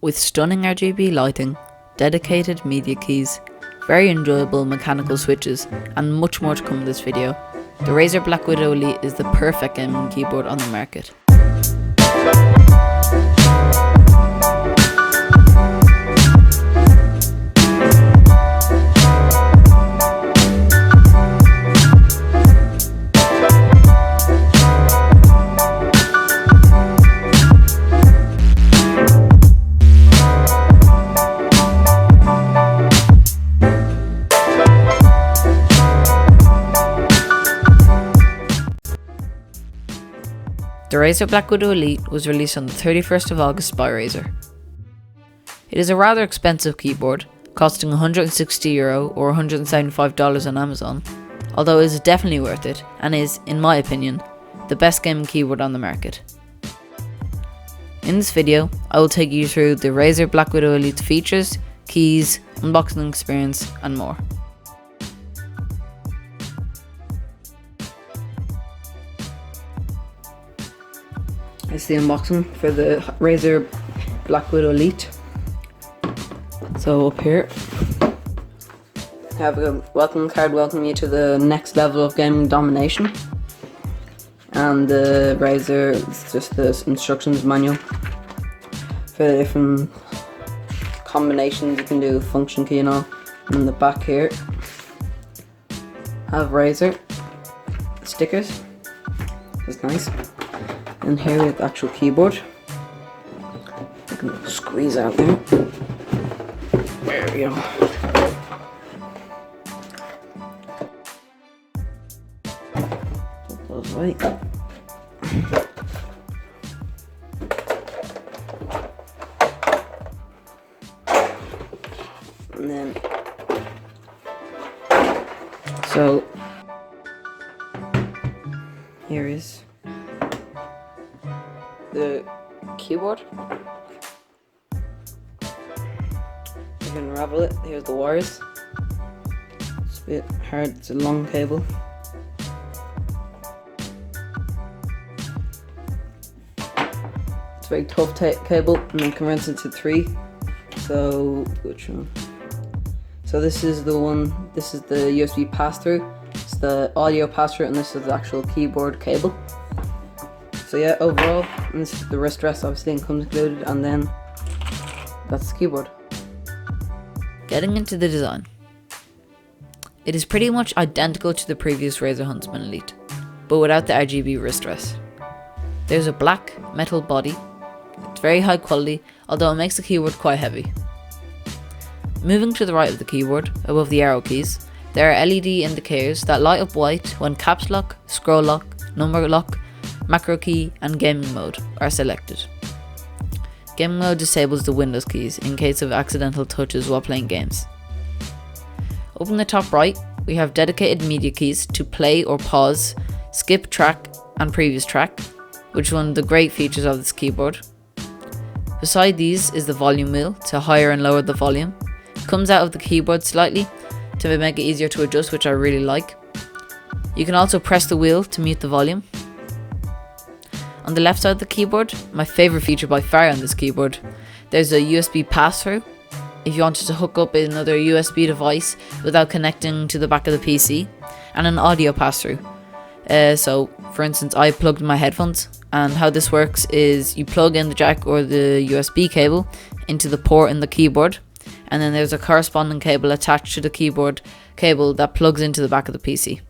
with stunning RGB lighting, dedicated media keys, very enjoyable mechanical switches, and much more to come in this video. The Razer Blackwidow Elite is the perfect gaming keyboard on the market. The Razer Blackwidow Elite was released on the 31st of August by Razer. It is a rather expensive keyboard, costing €160 or $175 on Amazon, although it is definitely worth it and is, in my opinion, the best gaming keyboard on the market. In this video, I will take you through the Razer Blackwidow Elite's features, keys, unboxing experience, and more. It's the unboxing for the Razer Blackwidow Elite. So up here, I have a welcome card welcoming you to the next level of gaming domination. And the Razer, it's just the instructions manual for the different combinations you can do, function key and all. And in the back here, I have Razer stickers. It's nice. And here we have the actual keyboard. I can squeeze out there. There we go. Put those right. And then, so here is the keyboard. You can unravel it. Here's the wires. It's a bit hard, it's a long cable. It's a very tough cable, and then converts into 3. So, which one? So this is the one, this is the USB pass-through. It's the audio pass-through, and this is the actual keyboard cable. So yeah, overall, and this is the wrist rest obviously comes included, and then that's the keyboard. Getting into the design. It is pretty much identical to the previous Razer Huntsman Elite, but without the RGB wrist rest. There's a black metal body. It's very high quality, although it makes the keyboard quite heavy. Moving to the right of the keyboard, above the arrow keys, there are LED indicators that light up white when caps lock, scroll lock, number lock, macro key and gaming mode are selected. Gaming mode disables the Windows keys in case of accidental touches while playing games. Up in the top right, we have dedicated media keys to play or pause, skip track and previous track, which is one of the great features of this keyboard. Beside these is the volume wheel to higher and lower the volume. It comes out of the keyboard slightly to make it easier to adjust, which I really like. You can also press the wheel to mute the volume. On the left side of the keyboard, my favourite feature by far on this keyboard, there's a USB pass-through. If you wanted to hook up another USB device without connecting to the back of the PC, and an audio pass-through. So, for instance, I plugged my headphones, and how this works is you plug in the jack or the USB cable into the port in the keyboard, and then there's a corresponding cable attached to the keyboard cable that plugs into the back of the PC.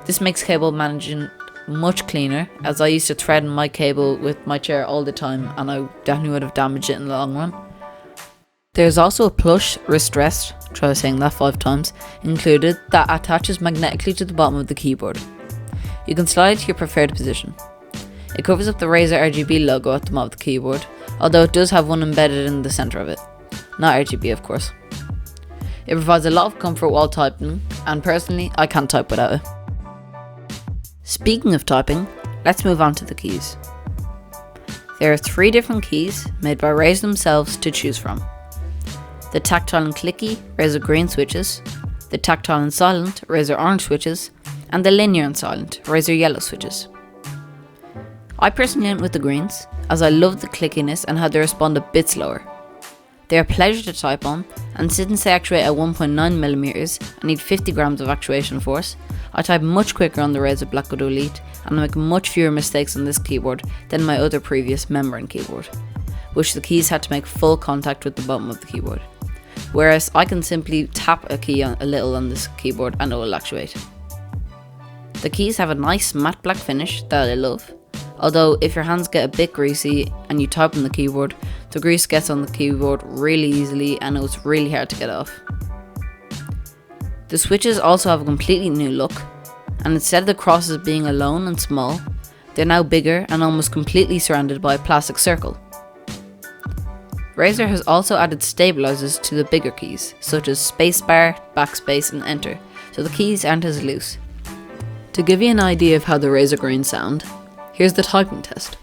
This makes cable managing much cleaner, as I used to thread my cable with my chair all the time and I definitely would have damaged it in the long run. There's also a plush wrist rest, try saying that 5 times, included that attaches magnetically to the bottom of the keyboard. You can slide it to your preferred position. It covers up the Razer RGB logo at the bottom of the keyboard, although it does have one embedded in the centre of it. Not RGB of course. It provides a lot of comfort while typing, and personally I can't type without it. Speaking of typing, let's move on to the keys. There are 3 different keys made by Razer themselves to choose from. The tactile and clicky Razer green switches, the tactile and silent Razer orange switches, and the linear and silent Razer yellow switches. I personally went with the greens, as I loved the clickiness and how they respond a bit slower. They are a pleasure to type on, and since they actuate at 1.9mm and need 50 grams of actuation force, I type much quicker on the Razer Blackwidow Elite and make much fewer mistakes on this keyboard than my other previous membrane keyboard, which the keys had to make full contact with the bottom of the keyboard, whereas I can simply tap a key a little on this keyboard and it will actuate. The keys have a nice matte black finish that I love, although if your hands get a bit greasy and you type on the keyboard, the grease gets on the keyboard really easily and it was really hard to get off. The switches also have a completely new look, and instead of the crosses being alone and small, they're now bigger and almost completely surrounded by a plastic circle. Razer has also added stabilizers to the bigger keys, such as spacebar, backspace and enter, so the keys aren't as loose. To give you an idea of how the Razer greens sound, here's the typing test.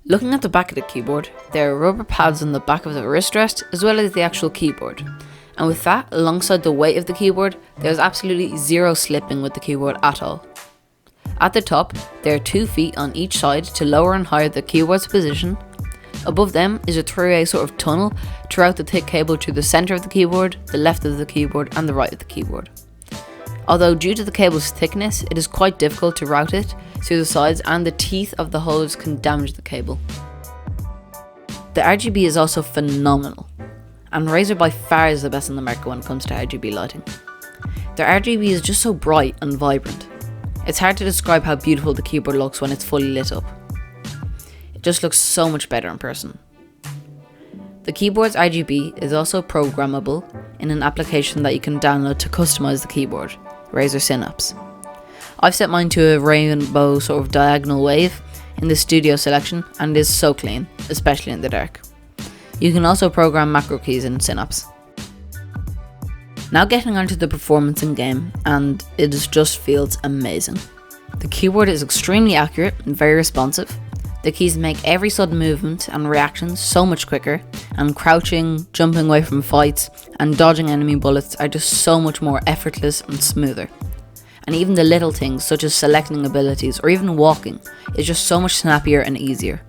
Looking at the back of the keyboard, there are rubber pads on the back of the wrist rest as well as the actual keyboard. And with that, alongside the weight of the keyboard, there's absolutely zero slipping with the keyboard at all. At the top, there are 2 feet on each side to lower and higher the keyboard's position. Above them is a three-way sort of tunnel to route the thick cable to the centre of the keyboard, the left of the keyboard and the right of the keyboard. Although due to the cable's thickness, it is quite difficult to route it through the sides and the teeth of the holes can damage the cable. The RGB is also phenomenal, and Razer by far is the best in the market when it comes to RGB lighting. Their RGB is just so bright and vibrant. It's hard to describe how beautiful the keyboard looks when it's fully lit up. It just looks so much better in person. The keyboard's RGB is also programmable in an application that you can download to customize the keyboard, Razer Synapse. I've set mine to a rainbow sort of diagonal wave in the studio selection and it is so clean, especially in the dark. You can also program macro keys in Synapse. Now getting onto the performance in game, and it just feels amazing. The keyboard is extremely accurate and very responsive. The keys make every sudden movement and reaction so much quicker, and crouching, jumping away from fights, and dodging enemy bullets are just so much more effortless and smoother. And even the little things such as selecting abilities or even walking is just so much snappier and easier.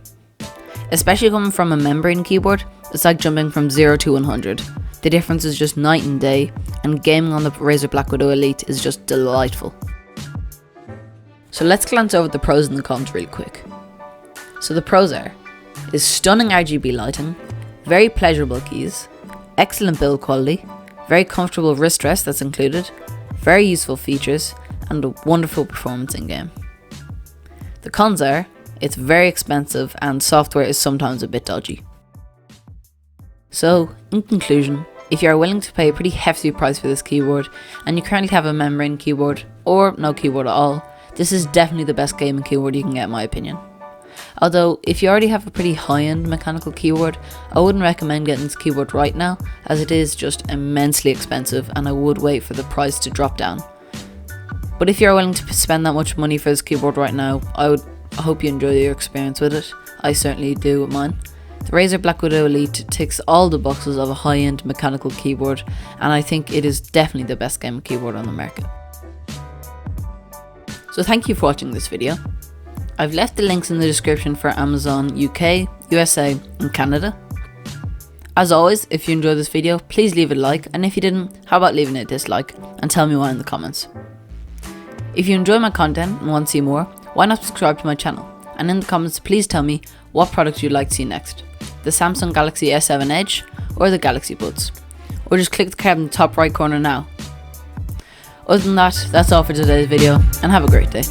Especially coming from a membrane keyboard, it's like jumping from 0 to 100. The difference is just night and day, and gaming on the Razer Blackwidow Elite is just delightful. So let's glance over the pros and the cons real quick. So the pros is stunning RGB lighting, very pleasurable keys, excellent build quality, very comfortable wrist rest that's included, very useful features, and a wonderful performance in game. The cons are, it's very expensive and software is sometimes a bit dodgy. So, in conclusion, if you are willing to pay a pretty hefty price for this keyboard, and you currently have a membrane keyboard, or no keyboard at all, this is definitely the best gaming keyboard you can get in my opinion. Although, if you already have a pretty high-end mechanical keyboard, I wouldn't recommend getting this keyboard right now, as it is just immensely expensive and I would wait for the price to drop down. But if you're willing to spend that much money for this keyboard right now, I hope you enjoy your experience with it. I certainly do with mine. The Razer Blackwidow Elite ticks all the boxes of a high-end mechanical keyboard, and I think it is definitely the best gaming keyboard on the market. So thank you for watching this video. I've left the links in the description for Amazon UK, USA and Canada. As always, if you enjoyed this video, please leave a like, and if you didn't, how about leaving a dislike and tell me why in the comments. If you enjoy my content and want to see more, why not subscribe to my channel, and in the comments please tell me what product you'd like to see next, the Samsung Galaxy S7 Edge or the Galaxy Buds, or just click the card in the top right corner now. Other than that, that's all for today's video, and have a great day.